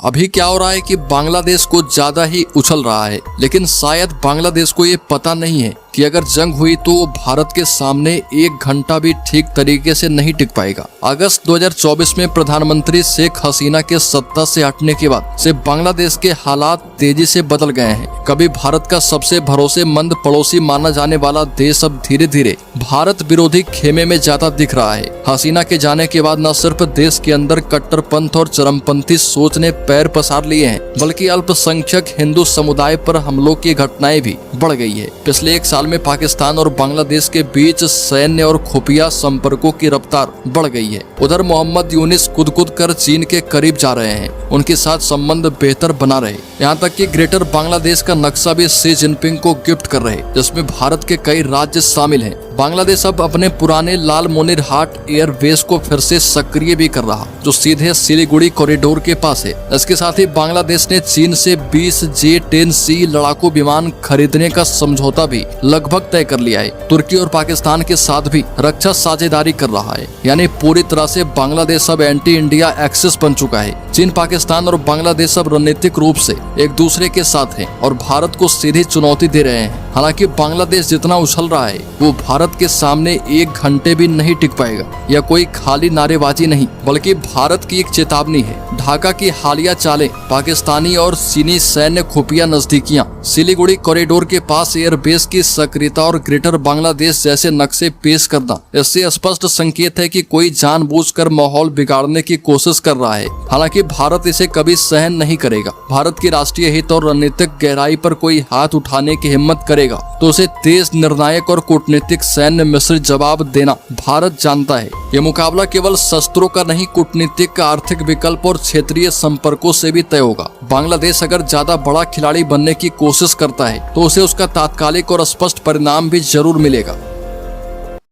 अभी क्या हो रहा है कि बांग्लादेश कुछ ज्यादा ही उछल रहा है, लेकिन शायद बांग्लादेश को ये पता नहीं है कि अगर जंग हुई तो वो भारत के सामने एक घंटा भी ठीक तरीके से नहीं टिक पाएगा। अगस्त 2024 में प्रधानमंत्री शेख हसीना के सत्ता से हटने के बाद से बांग्लादेश के हालात तेजी से बदल गए हैं। कभी भारत का सबसे भरोसेमंद पड़ोसी माना जाने वाला देश अब धीरे धीरे भारत विरोधी खेमे में जाता दिख रहा है। हसीना के जाने के बाद न सिर्फ देश के अंदर कट्टरपंथ और चरमपंथी सोच ने पैर पसार लिए हैं, बल्कि अल्पसंख्यक हिंदू समुदाय पर हमलों की घटनाएं भी बढ़ गई है। पिछले एक साल में पाकिस्तान और बांग्लादेश के बीच सैन्य और खुफिया संपर्कों की रफ्तार बढ़ गई है। उधर मोहम्मद यूनिस कूद कर चीन के करीब जा रहे हैं, उनके साथ संबंध बेहतर बना रहे। यहाँ तक कि ग्रेटर बांग्लादेश का नक्शा भी शी जिनपिंग को गिफ्ट कर रहे, जिसमें भारत के कई राज्य शामिल हैं। बांग्लादेश अब अपने पुराने लाल मोनिरहाट एयरबेस को फिर से सक्रिय भी कर रहा, जो सीधे सिलीगुड़ी कॉरिडोर के पास है। इसके साथ ही बांग्लादेश ने चीन से 20 J-10C लड़ाकू विमान खरीदने का समझौता भी लगभग तय कर लिया है। तुर्की और पाकिस्तान के साथ भी रक्षा साझेदारी कर रहा है, यानी पूरी तरह से बांग्लादेश अब एंटी इंडिया एक्सिस बन चुका है। चीन, पाकिस्तान और बांग्लादेश अब रणनीतिक रूप से एक दूसरे के साथ हैं और भारत को सीधी चुनौती दे रहे हैं। हालांकि बांग्लादेश जितना उछल रहा है वो भारत के सामने एक घंटे भी नहीं टिक पाएगा। यह कोई खाली नारेबाजी नहीं, बल्कि भारत की एक चेतावनी है। ढाका की हालिया चालें, पाकिस्तानी और चीनी सैन्य खुफिया नजदीकियां, सिलीगुड़ी कॉरिडोर के पास एयरबेस की सक्रियता और ग्रेटर बांग्लादेश जैसे नक्शे पेश करना, इससे स्पष्ट संकेत है कि कोई जानबूझकर माहौल बिगाड़ने की कोशिश कर रहा है। हालांकि भारत इसे कभी सहन नहीं करेगा। भारत की राष्ट्रीय हित और रणनीतिक गहराई पर कोई हाथ उठाने की हिम्मत करेगा तो उसे तेज, निर्णायक और कूटनीतिक सैन्य मिश्रित जवाब देना भारत जानता है। ये मुकाबला केवल शस्त्रों का नहीं, कूटनीतिक, आर्थिक विकल्प और क्षेत्रीय संपर्कों से भी तय होगा। बांग्लादेश अगर ज्यादा बड़ा खिलाड़ी बनने की कोशिश करता है तो उसे उसका तात्कालिक और स्पष्ट परिणाम भी जरूर मिलेगा।